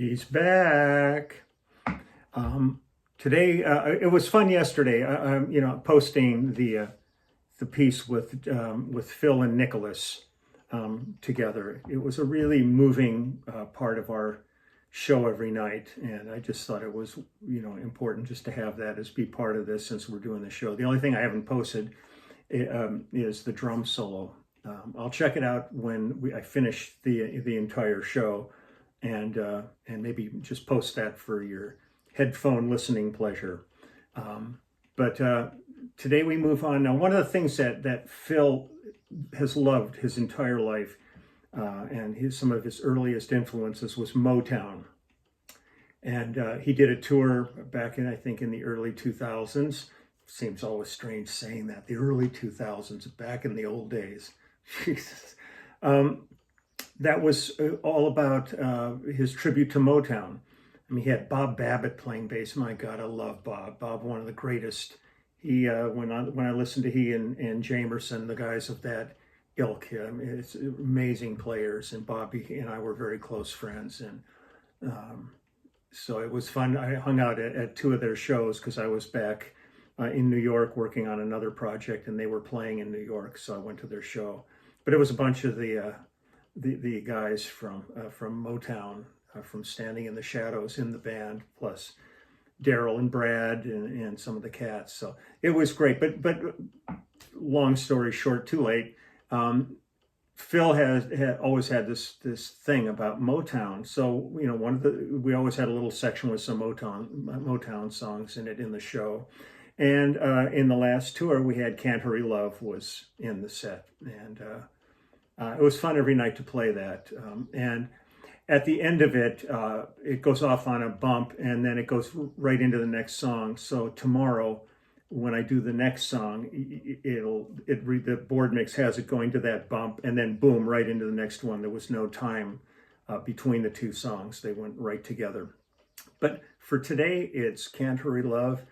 He's back. Today, it was fun yesterday. Posting the piece with Phil and Nicholas together. It was a really moving part of our show every night, and I just thought it was important just to have that as be part of this since we're doing the show. The only thing I haven't posted is the drum solo. I'll check it out when I finish the entire show. And maybe just post that for your headphone listening pleasure. But today we move on. Now, one of the things that Phil has loved his entire life, and some of his earliest influences was Motown. And he did a tour back in, I think, in the early 2000s. Seems always strange saying that, the early 2000s, back in the old days. Jesus. That was all about his tribute to Motown. I mean, he had Bob Babbitt playing bass. My God, I love Bob. Bob, one of the greatest. He when I listened to he and Jamerson, the guys of that ilk, it's amazing players. And Bobby and I were very close friends, and so it was fun. I hung out at two of their shows because I was back in New York working on another project, and they were playing in New York, so I went to their show. But it was a bunch of the guys from Motown, from Standing in the Shadows in the band, plus Daryl and Brad and some of the cats. So it was great. But long story short, too late. Phil had always had this thing about Motown. So we always had a little section with some Motown songs in it in the show. And in the last tour, we had Can't Hurry Love was in the set, and it was fun every night to play that. And at the end of it, it goes off on a bump, and then it goes right into the next song. So tomorrow, when I do the next song, the board mix has it going to that bump, and then boom, right into the next one. There was no time between the two songs; they went right together. But for today, it's Can't Hurry Love.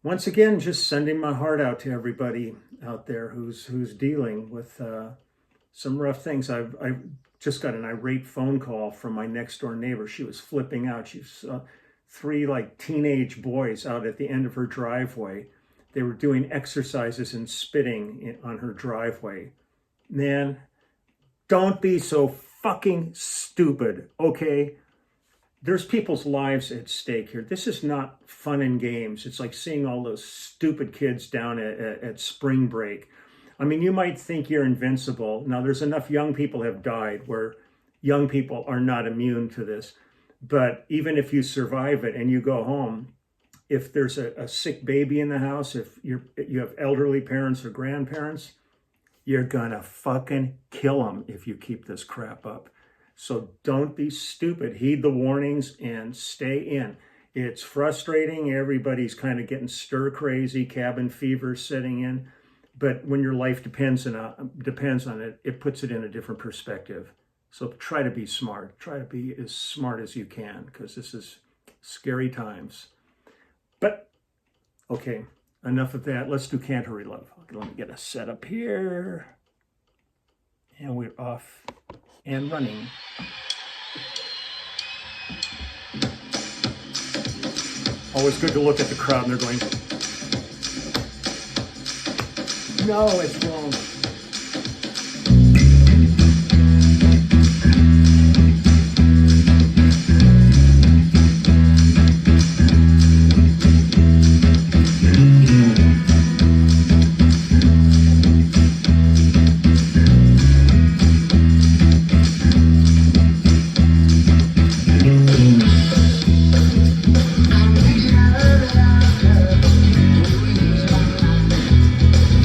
Once again, just sending my heart out to everybody out there who's dealing with some rough things. I just got an irate phone call from my next door neighbor. She was flipping out. She saw three teenage boys out at the end of her driveway. They were doing exercises and spitting on her driveway. Man, don't be so fucking stupid, okay? There's people's lives at stake here. This is not fun and games. It's like seeing all those stupid kids down at spring break. I mean, you might think you're invincible. Now, there's enough young people have died where young people are not immune to this. But even if you survive it and you go home, if there's a sick baby in the house, if you have elderly parents or grandparents, you're gonna fucking kill them if you keep this crap up. So don't be stupid. Heed the warnings and stay in. It's frustrating. Everybody's kind of getting stir crazy, cabin fever setting in. But when your life depends on it, it puts it in a different perspective. So try to be smart. Try to be as smart as you can, because this is scary times. But, okay, enough of that. Let's do Can't Hurry Love. Okay, let me get a setup here. And we're off and running. Always good to look at the crowd and they're going, no, it's wrong.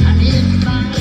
I need to find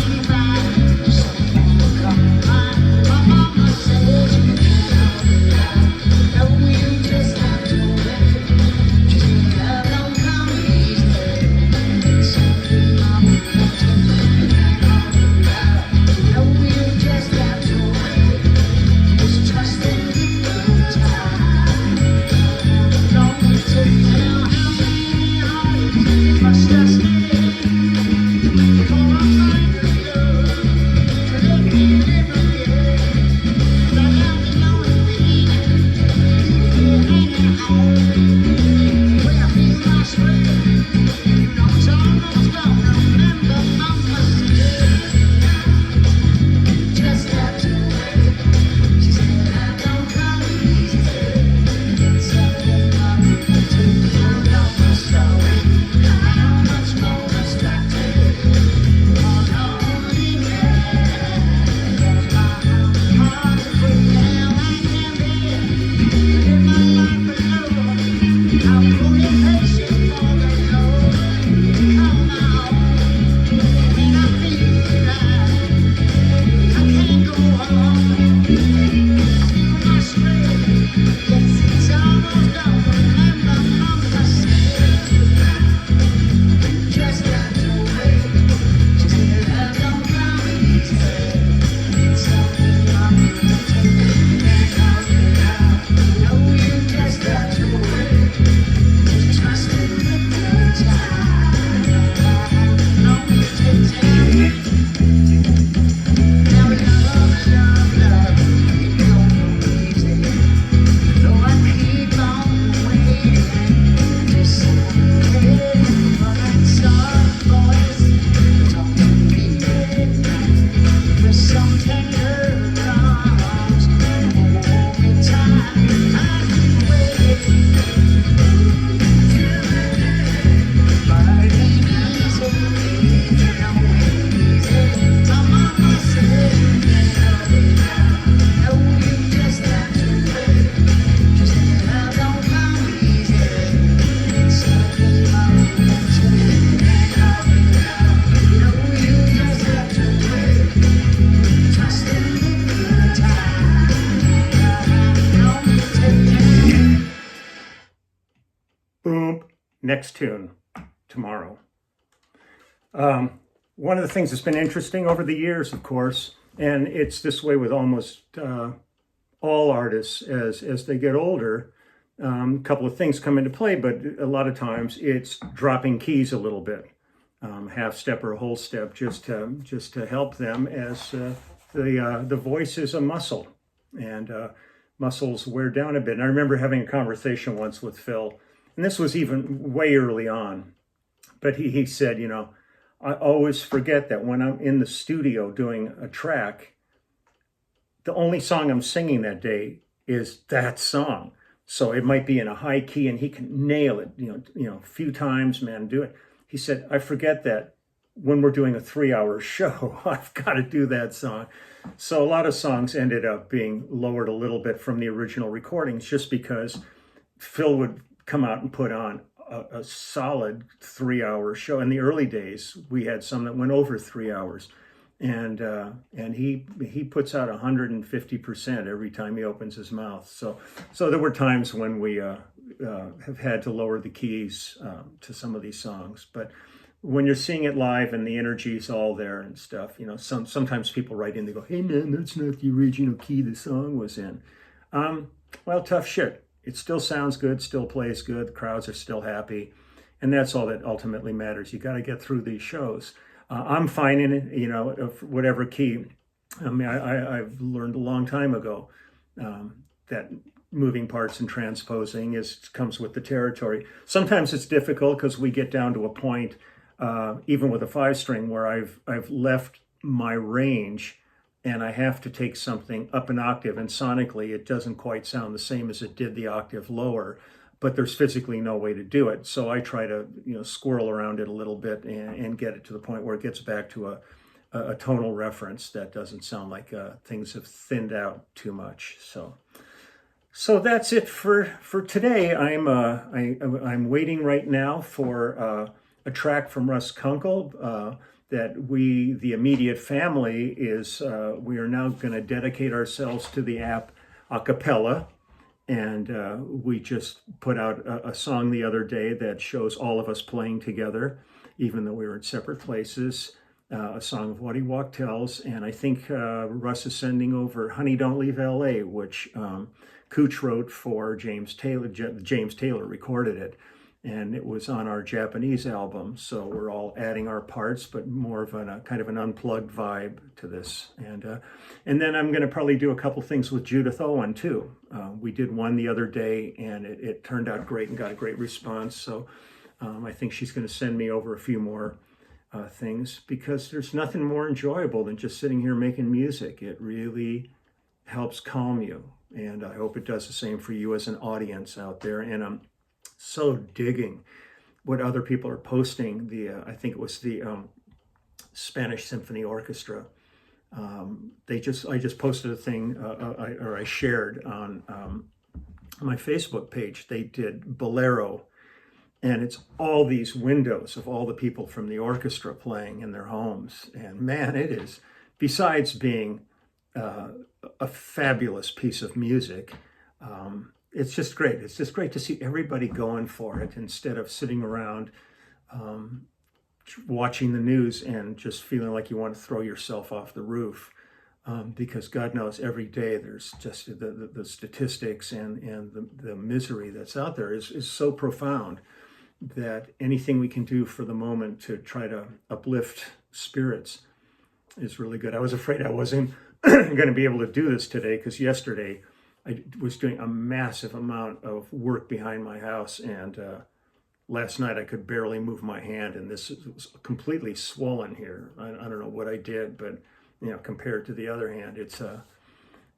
Boom, next tune tomorrow. One of the things that's been interesting over the years, of course, and it's this way with almost all artists as they get older, a couple of things come into play, but a lot of times it's dropping keys a little bit, half step or a whole step, just to help them, as the voice is a muscle, and muscles wear down a bit. And I remember having a conversation once with Phil, and this was even way early on, but he said, you know, I always forget that when I'm in the studio doing a track, the only song I'm singing that day is that song. So it might be in a high key and he can nail it, a few times, man, do it. He said, I forget that when we're doing a 3-hour show, I've got to do that song. So a lot of songs ended up being lowered a little bit from the original recordings, just because Phil would come out and put on a solid 3-hour show. In the early days, we had some that went over 3 hours. And he puts out 150% every time he opens his mouth. So there were times when we have had to lower the keys to some of these songs. But when you're seeing it live and the energy's all there and stuff, sometimes people write in, they go, "Hey man, that's not the original key the song was in." Well, tough shit. It still sounds good, still plays good, the crowds are still happy, and that's all that ultimately matters. You got to get through these shows. I'm fine in it, of whatever key. I mean, I've learned a long time ago that moving parts and transposing comes with the territory. Sometimes it's difficult because we get down to a point, even with a 5-string, where I've left my range and I have to take something up an octave, and sonically it doesn't quite sound the same as it did the octave lower, but there's physically no way to do it. So I try to, squirrel around it a little bit and get it to the point where it gets back to a tonal reference that doesn't sound like things have thinned out too much. So that's it for today. I'm waiting right now for a track from Russ Kunkel that the immediate family, we are now going to dedicate ourselves to the app a cappella. And we just put out a song the other day that shows all of us playing together, even though we were in separate places, a song of What He Walk Tells. And I think Russ is sending over Honey Don't Leave L.A., which Cooch wrote for James Taylor. James Taylor recorded it, and it was on our Japanese album. So we're all adding our parts, but more of a kind of an unplugged vibe to this. And then I'm going to probably do a couple things with Judith Owen too. We did one the other day, and it turned out great and got a great response. So I think she's going to send me over a few more things, because there's nothing more enjoyable than just sitting here making music. It really helps calm you, and I hope it does the same for you as an audience out there. And I'm so digging what other people are posting. I think it was the Spanish Symphony Orchestra. I just posted a thing, I shared on my Facebook page. They did Bolero, and it's all these windows of all the people from the orchestra playing in their homes. And man, it is, besides being a fabulous piece of music, it's just great. It's just great to see everybody going for it instead of sitting around watching the news and just feeling like you want to throw yourself off the roof. Because God knows every day there's just the statistics and the misery that's out there is so profound that anything we can do for the moment to try to uplift spirits is really good. I was afraid I wasn't going to be able to do this today, because yesterday I was doing a massive amount of work behind my house, and last night I could barely move my hand, and this was completely swollen here. I don't know what I did, but compared to the other hand, it's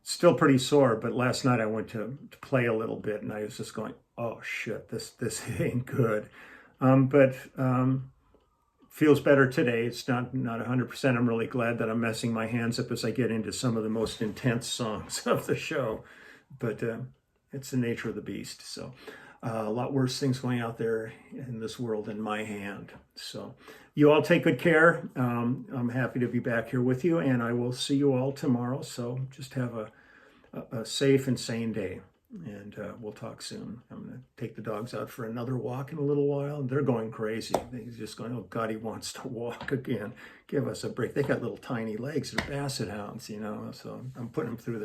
still pretty sore. But last night I went to play a little bit, and I was just going, "Oh shit, this ain't good." But feels better today. It's not 100%. I'm really glad that I'm messing my hands up as I get into some of the most intense songs of the show. But it's the nature of the beast. So a lot worse things going out there in this world than my hand. So you all take good care. I'm happy to be back here with you, and I will see you all tomorrow. So just have a safe and sane day, and we'll talk soon. I'm going to take the dogs out for another walk in a little while, and they're going crazy. They're just going, oh God, he wants to walk again. Give us a break. They got little tiny legs. They're basset hounds, you know, so I'm putting them through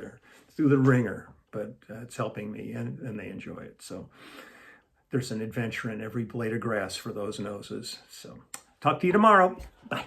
the ringer, but it's helping me, and they enjoy it. So there's an adventure in every blade of grass for those noses. So talk to you tomorrow. Bye.